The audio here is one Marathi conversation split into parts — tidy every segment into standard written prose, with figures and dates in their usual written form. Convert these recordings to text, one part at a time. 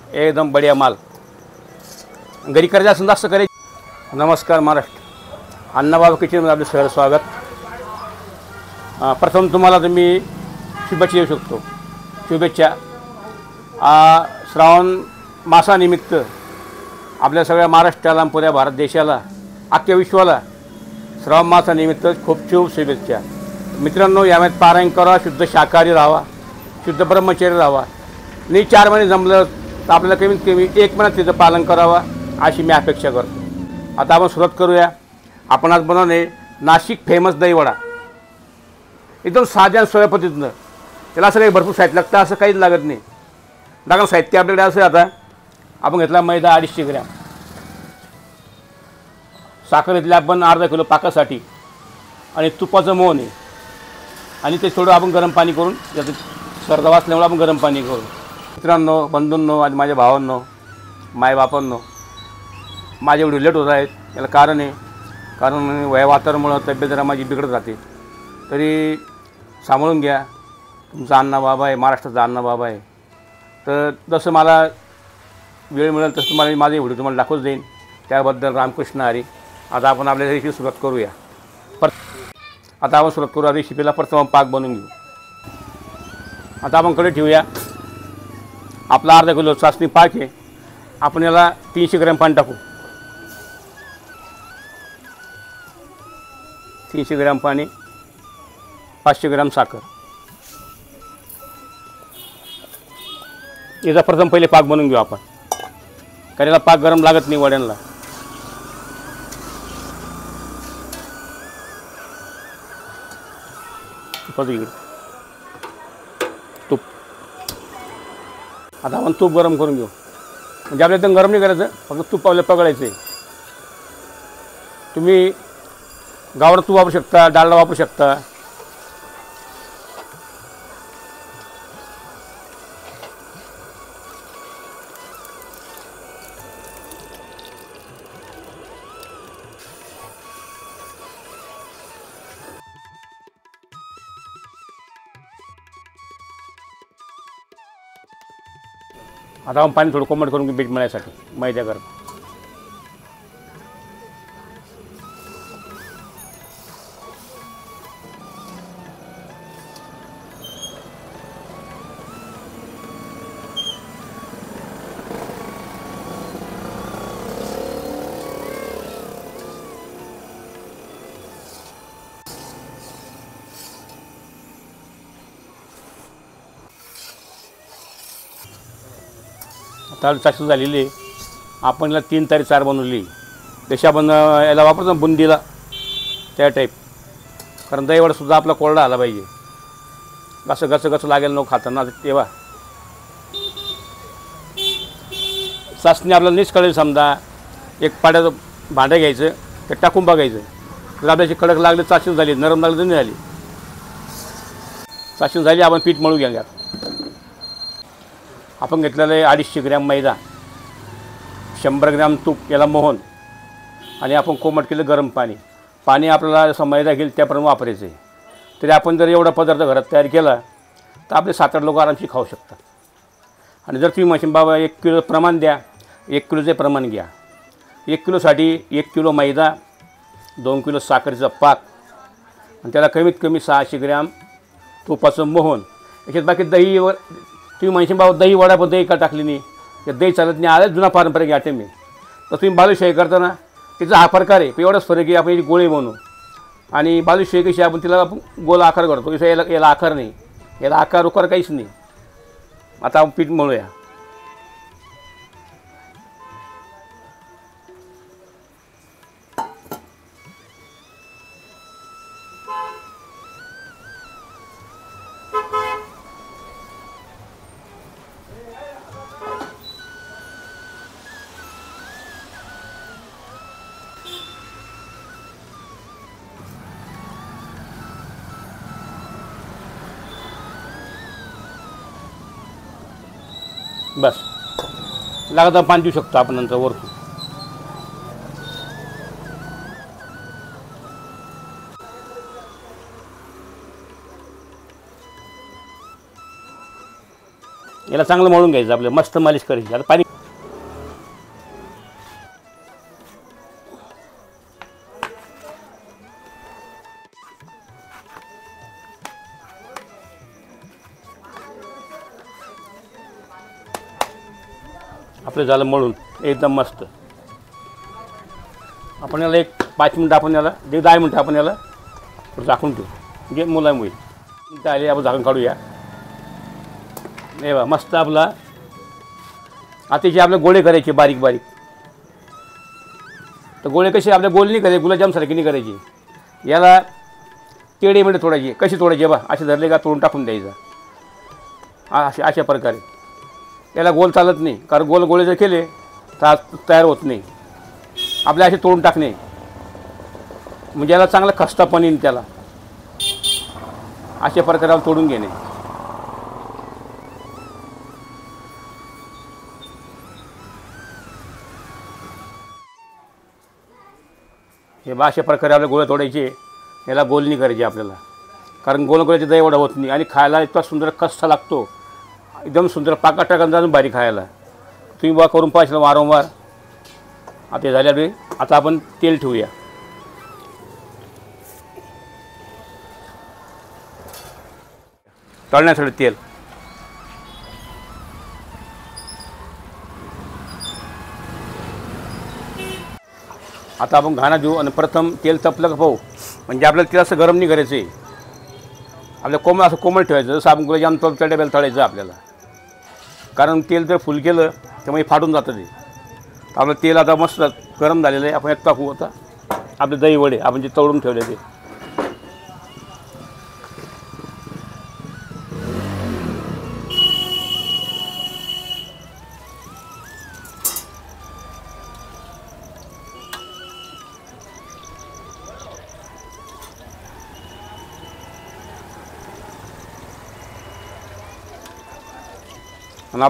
एकदम बढिया माल. घरी करायचं असेल जास्त करायचं. नमस्कार महाराष्ट्र, अण्णाबाबा किचनमध्ये आपलं सगळं स्वागत. प्रथम तुम्हाला तुम्ही शुभेच्छा देऊ शकतो. शुभेच्छा. श्रावण मासानिमित्त आपल्या सगळ्या महाराष्ट्राला, पुऱ्या भारत देशाला, अख्ख्या विश्वाला श्रावण मासानिमित्त खूप खूप शुभेच्छा. मित्रांनो, यामध्ये पारायण करा, शुद्ध शाकाहारी राहावा, शुद्ध ब्रह्मचर्य राहावा. नाही 4 महिने जमलं तर आपल्याला कमीत कमी 1 महिना तिचं पालन करावं अशी मी अपेक्षा करतो. आता आपण सुरुवात करूया. आपण आज बनवणे नाशिक फेमस दहीवडा. एकदम साध्या सोप्या पद्धतीनं. त्याला असं काही भरपूर साहित्य लागतं असं काहीच लागत नाही. लागणं साहित्य आपल्याकडे असं आता आपण घेतला मैदा 250 ग्रॅम, साखर घेतली आपण अर्धा किलो पाकासाठी, आणि तुपाचं मोहन आहे, आणि ते थोडं आपण गरम पाणी करून, त्याचं सर्दा वाचल्यामुळे आपण गरम पाणी करू. मित्रांनो, बंधूंनो आणि माझ्या भावांनो, मायबापांनो, माझे एवढे लेट होत आहेत. याला कारण आहे, कारण वातावरणामुळं तब्येत जरा माझी बिघडत राहते. तरी सांभाळून घ्या. तुमचा अण्णाबाबा आहे, महाराष्ट्राचा अण्णाबाबा आहे. तर जसं मला वेळ मिळेल तसं तुम्हाला माझे व्हिडिओ तुम्हाला दाखवूच देईन. त्याबद्दल रामकृष्ण हरी. आता आपण आपल्या रेसिपी सुरुवात करूया. आता आपण सुरुवात करूया रेसिपीला. प्रथम पाक बनवून घेऊ. आता आपण कडे ठेवूया. आपला अर्धा किलो चाचणी पाक आहे. आपण याला 300 ग्रॅम पाणी टाकू. 300 ग्रॅम पाणी, 500 ग्रॅम साखर. याचा प्रथम पहिले पाक बनवून घेऊ आपण, कारण याला पाक गरम लागत नाही वड्यांना. तूप. आता आपण तूप गरम करून घेऊ. म्हणजे आपल्या एकदम गरम नाही करायचं, फक्त तूप आपल्याला पकडायचं आहे. तुम्ही गावरान तूप वापरू शकता, डालडा वापरू शकता. आता आपण पाणी थोडं कोमट करून पीठ मळायसाठी मैद्याकरता. आता चाचणी झालेली आहे. आपण याला 3 तारी 4 बनवली. जशी आपण याला वापरतो बुंदीला, त्या टाईप. कारण दहीवडासुद्धा आपला कोरडा आला पाहिजे. गसं लागेल नको खाताना. तेव्हा चाचणी आपल्याला नीच कळेल. समजा एक पाड्याचं भांडं घ्यायचं, ते टाकून बघायचं. जर आपल्याची कडक लागली, चाचणी झाली, नरम लागली तर नाही झाली. चाचणी झाली, आपण पीठ मळू घ्या. आपण घेतलेलं आहे 250 ग्रॅम मैदा, 100 ग्रॅम तूप, याला मोहन, आणि आपण कोमट केलं गरम पाणी. पाणी आपल्याला जसं मैदा घेईल त्याप्रमाणे वापरायचं आहे. तरी आपण जर एवढा पदार्थ घरात तयार केला तर आपले 7-8 लोक आरामशी खाऊ शकतात. आणि जर तुम्ही म्हणशील बाबा 1 किलो प्रमाण द्या, 1 किलोचे प्रमाण घ्या. 1 किलोसाठी 1 किलो मैदा, 2 किलो साखरेचा पाक, आणि त्याला कमीत कमी 600 ग्रॅम तुपाचं मोहन. याच्यात बाकी दहीवर तुम्ही म्हणशील बाबा दही वडा पण दही का टाकली नाही, ते दही चालत नाही. आलं जुना पारंपरिक आयटम आहे. तर तुम्ही बालुशाही करताना तिचा हा प्रकार आहे. पण एवढाच फरक आहे, आपण गोळे बनवू. आणि बालुशाही कशी आपण तिला आपण गोल आकार करतो, तसं याला आकार नाही. याला आकार उकार काहीच नाही. आता आपण पीठ मळूया. बस लागता पाणी देऊ शकतो आपण नंतर वरतून. याला चांगलं मळून घ्यायचं, आपलं मस्त मालिश करायची. आता पाणी आपलं झालं मळून एकदम मस्त. आपण याला एक 5 मिनटं आपण याला 10 मिनटं आपण याला झाकून ठेवू, म्हणजे मुलायम होईल. मिनटं आले आपण झाकून काढूया. हे बा मस्त आपला. अतिशय आपले गोळे करायचे बारीक बारीक. तर गोळे कसे आपल्या गोल नाही करायचे, गुलाबजामसारखे नाही करायची. याला तेडे मिळे तोडायचे. कशी तोडायचे बा, असे धरले का तोडून टाकून द्यायचा. अशा प्रकारे. याला गोल चालत नाही, कारण गोल गोळे जर केले तर तयार होत नाही. आपल्या असे तोडून टाकणे म्हणजे याला चांगला खस्तापण येईल. त्याला अशा प्रकारे तोडून घेणे. हे बा अशा प्रकारे आपल्या गोळे तोडायचे. याला गोल नाही करायचे आपल्याला, कारण गोल गोळ्याचे दही एवढा होत नाही आणि खायला इतका सुंदर खस्ता लागतो. एकदम सुंदर पाकाटा गंजानं बारीक खायला. तुम्ही बा करून पाहिजे वारंवार. आता झाल्यामुळे आता आपण तेल ठेवूया. तळण्यासाठी तेल. आता आपण घाणा देऊ आणि प्रथम तेल तपलं का पाहू. म्हणजे आपल्याला तेल असं गरम नाही करायचं आहे, आपल्या कोमळ असं कोमळ ठेवायचं. जसं आपण गुलाबजाम तळच्या डब्याला तळायचं आपल्याला, कारण तेल जर फुल केलं त्यामुळे फाटून जातं ते. आपलं तेल आता मस्त गरम झालेलं आहे. आपण यात टाकू आता आपले दही वडे आपण जे तळून ठेवले ते. आणि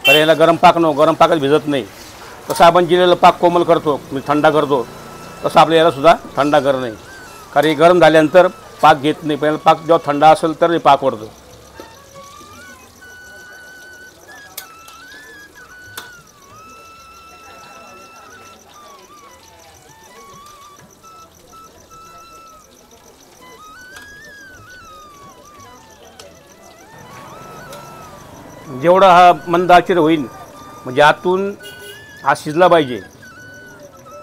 कारण याला गरम पाकात भिजत नाही. तसं आपण जिरेला पाक कोमल करतो, म्हणजे थंडा करतो, तसं आपल्या यालासुद्धा थंडा करणं नाही. कारण हे गरम झाल्यानंतर पाक घेत नाही. पहिला पाक जेव्हा थंडा असेल तर हे पाक वाढतो. जेवढा हा मंद आचेवर होईल, म्हणजे आतून हा शिजला पाहिजे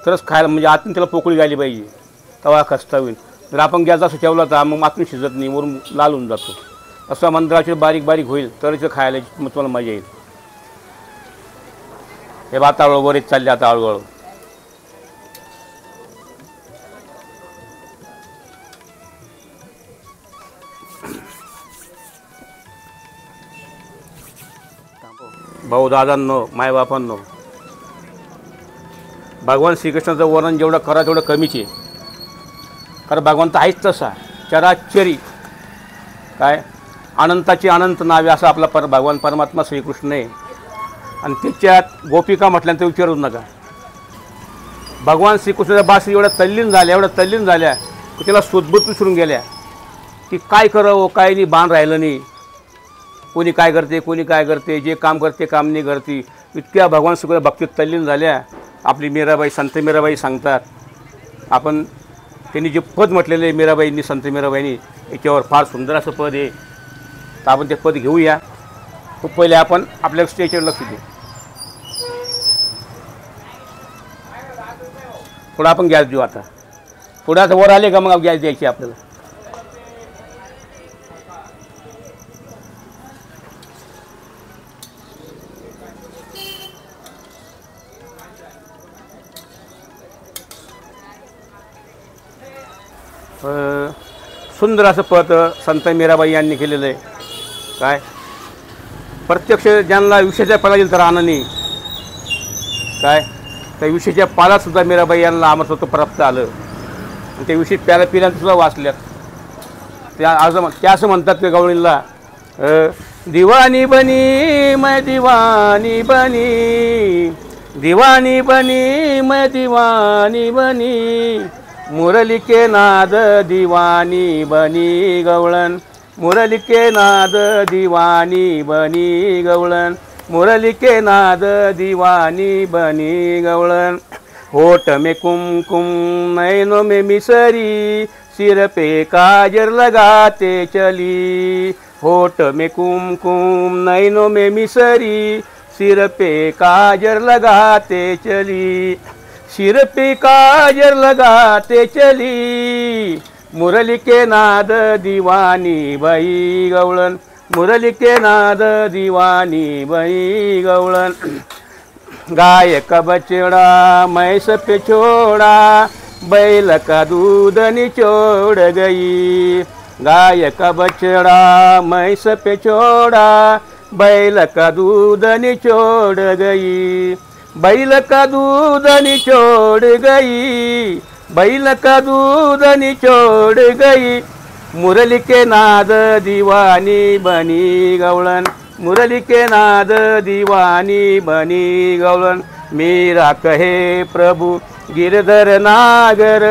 तरच खायला, म्हणजे आतून त्याला पोकळी गायली पाहिजे, तवा खस्ता होईल. जर आपण गॅस असं ठेवला तर मग आतून शिजत नाही, वरून लाल होऊन जातो. असं मंद आचेवर बारीक बारीक होईल तरच खायला मग तुम्हाला मजा येईल. हे भात हळूहळू येत चालले आता हळूहळू. भाऊ दादांनो, मायबापांनो, भगवान श्रीकृष्णाचं वर्णन जेवढं करा तेवढं कमीच आहे. कारण भगवान तर आहेच तसा चराचरी, काय अनंताची अनंत नावे असा आपला भगवान परमात्मा श्रीकृष्ण आहे. आणि त्याच्यात गोपिका म्हटल्यानंतर विचारूच नका. भगवान श्रीकृष्णाच्या बास एवढ्या तल्लीन झाल्या की त्याला सुदबुद विसरून गेल्या की काय करावं काय नाही, बाण राहिलं नाही. कोणी काय करते, जे काम करते काम नाही करते. इतक्या भगवान श्रीकृष्ण भक्तीत तल्लीन झाल्या. आपली मीराबाई, संत मीराबाई सांगतात, आपण त्यांनी जे पद म्हटलेलं आहे मीराबाईंनी, संत मीराबाईंनी, याच्यावर फार सुंदर असं पद आहे. तर आपण ते पद घेऊया. खूप पहिले आपण आपल्या स्टेजवर लक्ष देऊ. थोडा आपण गॅस देऊ. आता थोडासा वर आले का मग गॅस द्यायची आपल्याला. सुंदर असं पद संत मीराबाई यांनी केलेलं आहे. काय प्रत्यक्ष ज्यांना विषयाच्या पाला येईल तर आनंदी, काय त्या विषयाच्या पालासुद्धा मीराबाई यांना अमरत्व प्राप्त आलं. आणि त्या विषयी प्याला पिल्यासुद्धा वाचल्यात. त्या असं म्हणतात की गवळींना, दिवानी बनी मैं दिवानी बनी, दिवानी बनी मैं दिवानी बनी, मुरली के नाद दिवानी बनी गवळण, मुरली के नाद दीवानी बनी गवळण, मुरली के नाद दीवानी बनी गवळण। होठ में कुमकुम नैनों में मिसरी, सिर पे काजर लगाते चली। होठ में कुमकुम नैनों में मिसरी, सिर पे काजर लगाते चली, सिर पे काजर लगाते चली। मुरली के नाद दीवानी बाई गवळण, मुरली के नाद दीवानी बाई गवळण। गाय का बछड़ा मैंस पे छोड़ा, बैल का दूध निचोड़ गई। गाय का बछड़ा मैंस पे छोड़ा, बैल का दूध निचोड़ गई। बैल का दूध निचोड़ गई, बैल का दूध निचोड़ गई। मुरली के नाद दीवानी बनी गवळण, मुरली के नाद दीवानी बनी गवळण। मीरा कहे प्रभु गिरधर नागर,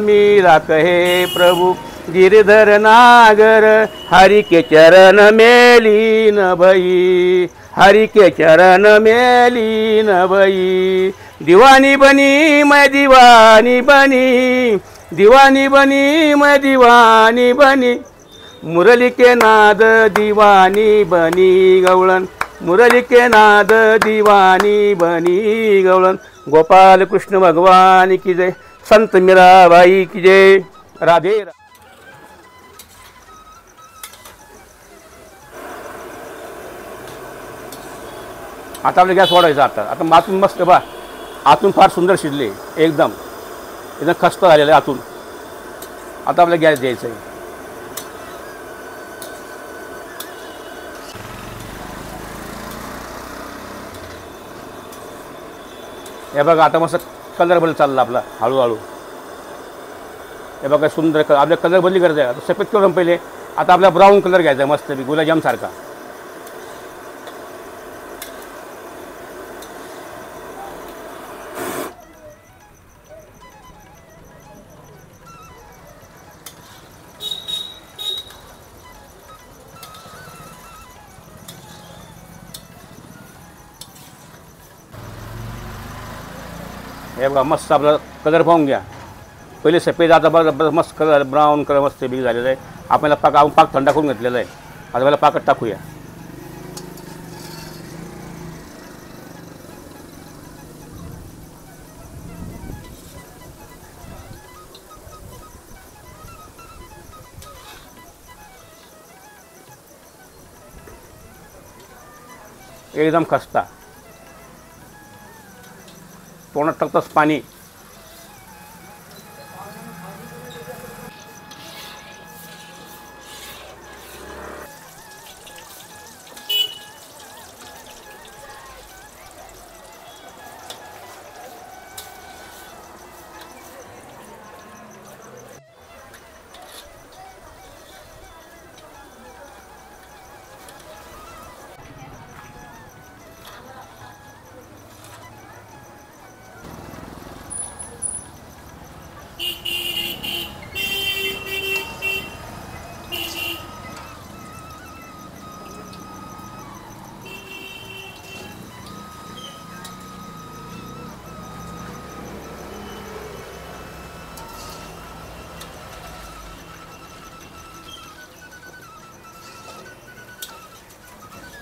मीरा कहे प्रभु गिरधर नागर। हरि के चरण में लीन भई, हरि के चरण में लीन भई। दीवानी बनी मैं दीवानी बनी, दीवानी बनी मैं दीवानी बनी। मुरली के नाद दीवानी बनी गवळण, मुरली के नाद दीवानी बनी गवळण। गोपाल कृष्ण भगवान की जय, संत मीराबाई की जय। राधे। आता आपलं गॅस वाढवायचा। आता आतून मस्त बा, आतून फार सुंदर शिजले, एकदम एकदम खस्त झालेलं आहे आतून। आता आपल्याला गॅस द्यायचा आहे। हे बघा आता मस्त कलर बदल चालला आपला हळूहळू। हे बघा सुंदर आपल्या कलर बदली करायचा आहे। आता सफेद कलर पहिले, आता आपला ब्राऊन कलर घ्यायचा आहे मस्त गुलाबजाम सारखा। हे बघा मस्त आपला कलर पाहून घ्या। पहिले सफेद, आता बघा मस्त कलर ब्राऊन कलर मस्त बिग झालेला आहे। आपल्याला आपण पाक थंडा करून घेतलेला आहे। आता मला पाकात टाकूया। एकदम खस्ता, तोंडात टाकताच पाणी।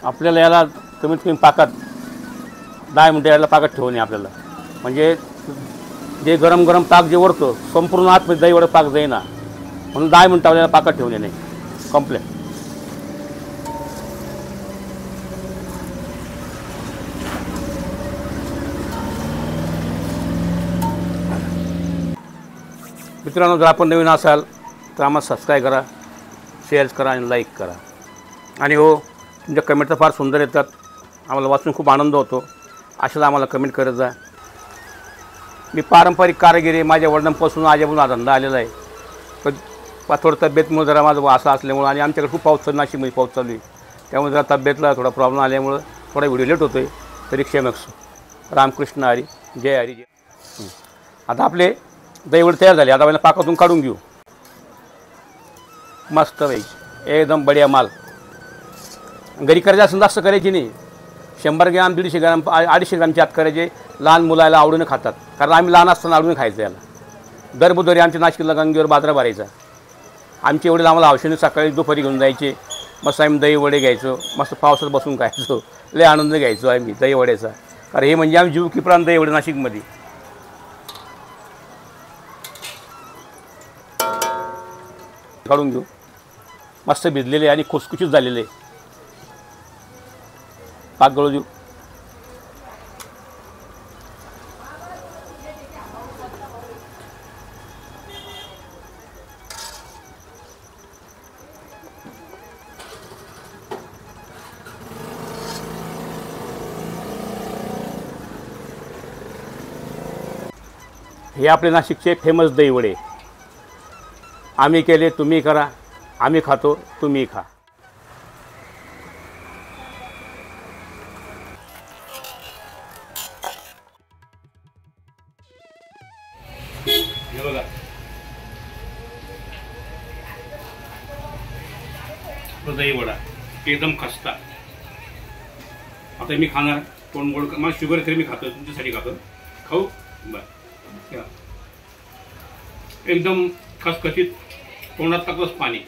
आपल्याला याला कमीत कमी पाकात 10 मिनिटं याला पाकात ठेवणे आपल्याला, म्हणजे जे गरम गरम पाक जे वरतो संपूर्ण आतमध्ये दही वडा पाक जाईना, म्हणून 10 मिनिटं आपल्याला पाकात ठेवणे नाही कंप्लेट। मित्रांनो, जर आपण नवीन असाल तर आम्हाला सबस्क्राईब करा, शेअर करा आणि लाईक करा। आणि हो, तुमच्या कमेंट तर फार सुंदर येतात, आम्हाला वाचून खूप आनंद होतो। अशाच आम्हाला कमेंट करत जा। मी पारंपरिक कारागिरी माझ्या वडिलांपासून आजपासून हा धंदा आलेला आहे, पण थोडं तब्येतमुळे जरा माझं असं असल्यामुळं आणि आमच्याकडे खूप पाऊस चालू, नाशिकमध्ये पाऊस चालू आहे, त्यामुळे जरा तब्येतला थोडा प्रॉब्लेम आल्यामुळं थोडा व्हिडिओ लेट होतो आहे, तरी क्षमस्व। रामकृष्ण हरी, जय हरी जय। आता आपले दहीवडे तयार झाले, आता आपल्याला पाकातून काढून घेऊ मस्त पैकी। एकदम बढिया माल. घरी करायचं असं जास्त करायची नाही. 100 ग्रॅम 150 ग्रॅम 250 ग्रॅमची आत करायचे. लहान मुलाला आवडीनं खातात, कारण आम्ही लहान असताना आवडीनं खायचं याला. दर बुधवारी आमच्या नाशिकला गंगेवर बाजार भरायचा. आमचे एवढे आम्हाला औषधी सकाळी दुपारी घेऊन जायचे. मस्त आम्ही दही वडे घ्यायचो, मस्त पावसात बसून खायचो. लय आनंद घ्यायचो आम्ही दही वड्याचा, कारण हे म्हणजे आम्ही जीव की प्राण दही वडे नाशिकमध्ये. काढून घेऊ. मस्त भिजलेले आणि खुसखुशीत झालेले. पाक गळू देऊ. हे आपले नाशिकचे फेमस दही वडे. आम्ही केले, तुम्ही करा. आम्ही खातो, तुम्ही खा. हे बघा, तो दही वडा एकदम खस्ता. आता मी खाणार. कोण गोड, मला शुगर तरी मी खातो, तुमच्यासाठी खातो. खाऊ बरं. एकदम खसखसीत, तोंडात टाकतोच पाणी.